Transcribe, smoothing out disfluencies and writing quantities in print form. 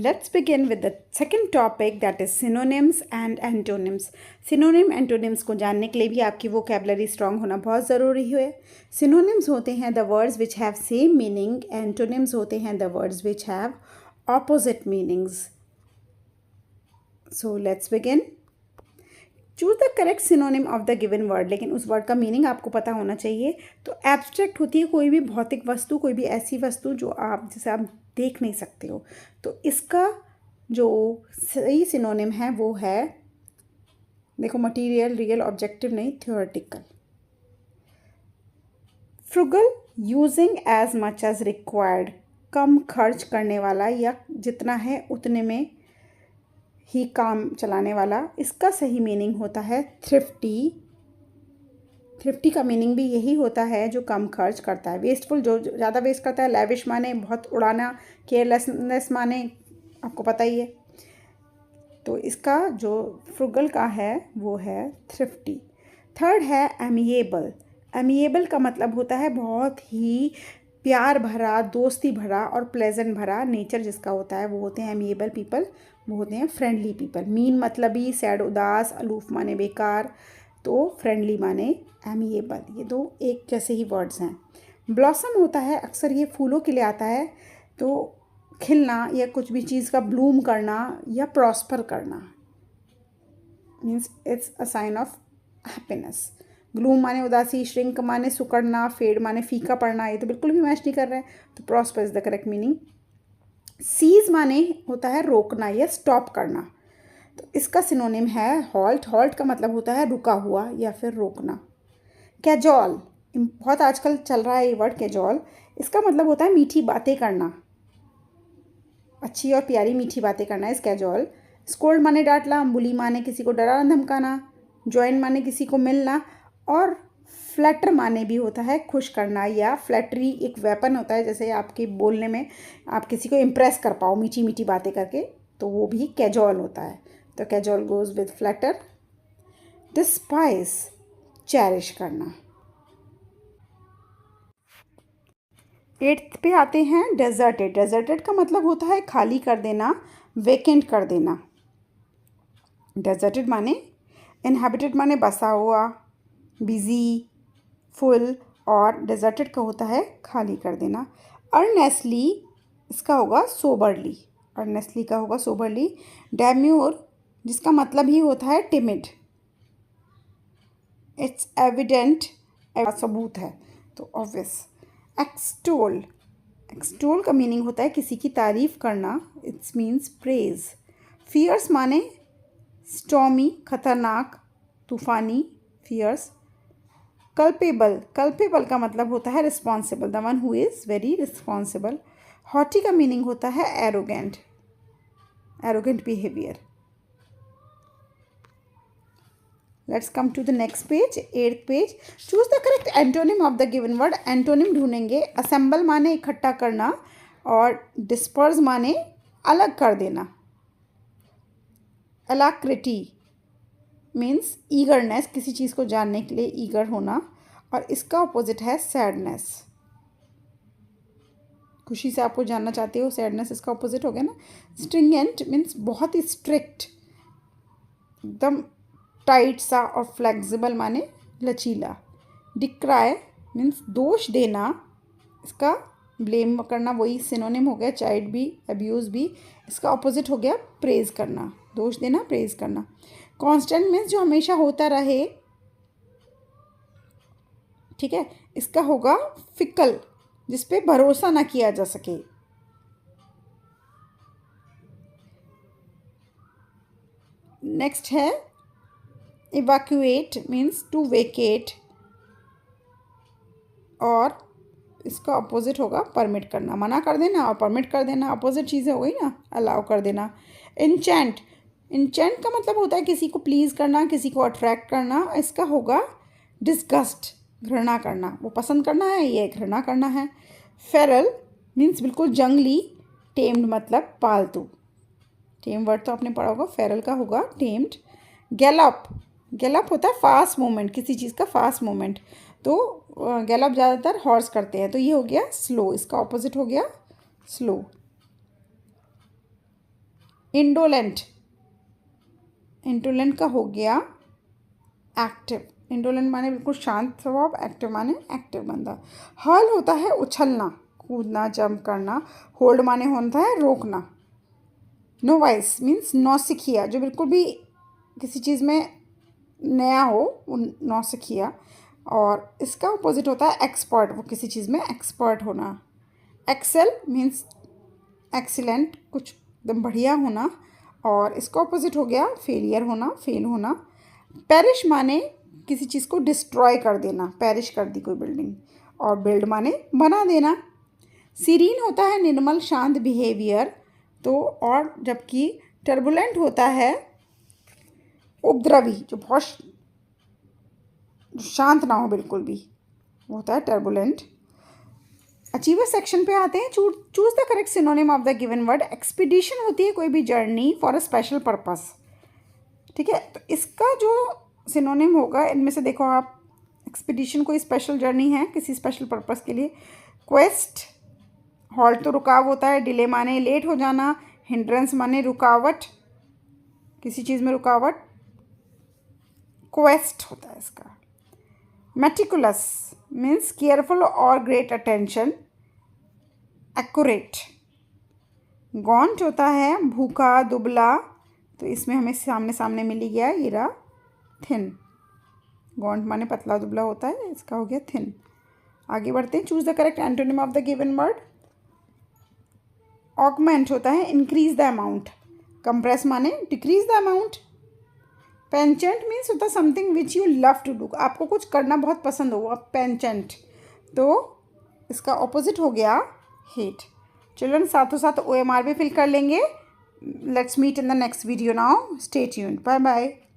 Let's begin with the second topic, that is synonyms and antonyms. Synonym antonyms को जानने के लिए भी आपकी vocabulary strong होना बहुत ज़रूरी है. Synonyms होते हैं the words which have same meaning. Antonyms होते हैं the words which have opposite meanings. So let's begin. Choose the correct synonym of the given word. लेकिन उस वर्ड का मीनिंग आपको पता होना चाहिए. तो एब्स्ट्रैक्ट होती है कोई भी भौतिक वस्तु, कोई भी ऐसी वस्तु जो आप जिसे आप देख नहीं सकते हो. तो इसका जो सही सिनोनिम है वो है, देखो, मटीरियल, रियल, ऑब्जेक्टिव नहीं, theoretical. Frugal, using as much as required, कम खर्च करने वाला या जितना है उतने में ही काम चलाने वाला. इसका सही मीनिंग होता है थ्रिफ्टी. थ्रिफ्टी का मीनिंग भी यही होता है जो कम खर्च करता है. वेस्टफुल, जो ज़्यादा वेस्ट करता है. लैविश माने बहुत उड़ाना. केयरलेसनेस माने आपको पता ही है. तो इसका जो फ्रुगल का है वो है थ्रिफ्टी. थर्ड है एमिएबल. एमिएबल का मतलब होता है बहुत ही प्यार भरा, दोस्ती भरा और प्लेजेंट भरा नेचर जिसका होता है वो होते हैं एमिएबल पीपल. वो होते हैं फ्रेंडली पीपल. मीन मतलबी, सैड उदास, अलूफ माने बेकार, तो फ्रेंडली माने एमिएबल. ये दो एक जैसे ही वर्ड्स हैं. ब्लॉसम होता है, अक्सर ये फूलों के लिए आता है. तो खिलना या कुछ भी चीज़ का ब्लूम करना या प्रॉस्पर करना, means it's a sign of happiness. Gloom माने उदासी, श्रिंक माने सुकड़ना, फेड माने फीका पड़ना. ये तो बिल्कुल भी मैच नहीं कर रहे हैं. तो prosper is the correct meaning. Cease माने होता है रोकना या स्टॉप करना. तो इसका सिनोनिम है हॉल्ट. हॉल्ट का मतलब होता है रुका हुआ या फिर रोकना. कैजॉल, बहुत आजकल चल रहा है ये वर्ड कैजॉल. इसका मतलब होता है मीठी बातें करना, अच्छी और प्यारी मीठी बातें करना. इस कैजॉल. स्कोल्ड माने डांटना. बुली माने किसी को डराना धमकाना. ज्वाइन माने किसी को मिलना. और फ्लैटर माने भी होता है खुश करना, या फ्लैटरी एक वेपन होता है, जैसे आपके बोलने में आप किसी को इम्प्रेस कर पाओ मीठी मीठी बातें करके, तो वो भी कैजॉल होता है. तो cajole goes with flatter. Despise, cherish करना. 8th पे आते हैं डेजर्टेड. डेजर्टेड का मतलब होता है खाली कर देना, वेकेंट कर देना. डेजर्टेड माने इनहेबिटेड माने बसा हुआ, बिजी, फुल, और डेजर्टेड का होता है खाली कर देना. अर्नेस्टली, इसका होगा सोबरली. अर्नेस्टली का होगा सोबरली. डेम्यूर, जिसका मतलब ही होता है टिमिड. इट्स एविडेंट, सबूत है, तो ऑब्वियस. एक्सटोल. एक्सटोल का मीनिंग होता है किसी की तारीफ करना. It's means praise. फियर्स माने स्टॉमी, खतरनाक, तूफानी, फियर्स. कल्पेबल. कल्पेबल का मतलब होता है responsible, the one who is very responsible. Haughty का मीनिंग होता है arrogant, arrogant behaviour. Let's come to the next page, 8th page. Choose the correct antonym of the given word. Antonym ढूंढेंगे. Assemble माने इकट्ठा करना, और डिस्पर्स माने अलग कर देना. अलाक्रिटी मीन्स ईगरनेस, किसी चीज़ को जानने के लिए ईगर होना, और इसका ऑपोजिट है सैडनेस. खुशी से आपको जानना चाहते हो, सैडनेस इसका ऑपोजिट हो गया ना. स्ट्रिंजेंट मीन्स बहुत ही स्ट्रिक्ट, एकदम टाइट सा, और फ्लेक्सिबल माने लचीला. डिक्राई मीन्स दोष देना, इसका ब्लेम करना, वही सिनोनिम हो गया. चाइल्ड भी, अब्यूज़ भी. इसका ऑपोजिट हो गया प्रेज करना, दोष देना, प्रेज करना. कांस्टेंट मीन्स जो हमेशा होता रहे, ठीक है. इसका होगा फिकल, जिस पे भरोसा ना किया जा सके. नेक्स्ट है इवैक्यूएट मीन्स टू वेकेट, और इसका अपोजिट होगा परमिट करना, मना कर देना, और परमिट कर देना अपोजिट चीज़ें हो गई ना, अलाउ कर देना. इंचेंट. इंचेंट का मतलब होता है किसी को प्लीज़ करना, किसी को अट्रैक्ट करना. इसका होगा डिस्गस्ट, घृणा करना. वो पसंद करना है, ये घृणा करना है. फेरल मीन्स बिल्कुल जंगली. टेम्ड मतलब पालतू. टेम वर्ड तो आपने पढ़ा होगा. फेरल का होगा टेम्ड. गैलप. गैलप होता है फास्ट मूवमेंट, किसी चीज़ का फास्ट मूवमेंट. तो गैलप ज़्यादातर हॉर्स करते हैं. तो ये हो गया स्लो, इसका ऑपोजिट हो गया स्लो. इंडोलेंट, इंडोलेंट का हो गया एक्टिव। इंडोलेंट माने बिल्कुल शांत स्वभाव, एक्टिव माने एक्टिव बंदा। हर्ल होता है उछलना, कूदना, जंप करना। होल्ड माने होता है रोकना। नोवाइस मीन्स नौसिखिया, जो बिल्कुल भी किसी चीज़ में नया हो, वो नौसिखिया। और इसका अपोजिट होता है एक्सपर्ट, वो किसी चीज़ में एक्सपर्ट होना। एक्सेल मीन्स एक्सीलेंट, कुछ एकदम बढ़िया होना। और इसका अपोजिट हो गया फेलियर होना, फेल होना। पेरिश माने किसी चीज़ को डिस्ट्रॉय कर देना, पेरिश कर दी कोई बिल्डिंग। और बिल्ड माने बना देना। सीरीन होता है निर्मल शांत बिहेवियर, तो और जबकि टर्बुलेंट होता है उपद्रवी, जो बहुत शांत ना हो बिल्कुल भी, वो होता है टर्बुलेंट। अचीवर सेक्शन पे आते हैं। Choose the correct synonym of the given word. Expedition होती है कोई भी journey for a special purpose, ठीक है। तो इसका जो सिनोनिम होगा इनमें से देखो आप, एक्सपीडिशन कोई स्पेशल जर्नी है किसी स्पेशल पर्पस के लिए। क्वेस्ट, हॉल्ट तो रुकाव होता है। डिले माने लेट हो जाना। हिंड्रेंस माने रुकावट, किसी चीज़ में रुकावट, क्वेस्ट होता है इसका। मेटिकुलस मीन्स केयरफुल और ग्रेट अटेंशन, एक्यूरेट। गॉन्ट होता है भूखा, दुबला, तो इसमें हमें सामने सामने मिल ही गया, ये रहा थिन। गॉन्ट माने पतला दुबला होता है, इसका हो गया थिन। आगे बढ़ते हैं। Choose the correct antonym of the given word. Augment होता है इंक्रीज द अमाउंट। कंप्रेस माने decrease the amount. Penchant means होता है something which you love to do, आपको कुछ करना बहुत पसंद हो, आप पेंचेंट। तो इसका ऑपोजिट हो गया हेट। चिल्ड्रन साथों साथ OMR भी फिल कर लेंगे। Let's meet in the next video now. Stay tuned. Bye bye.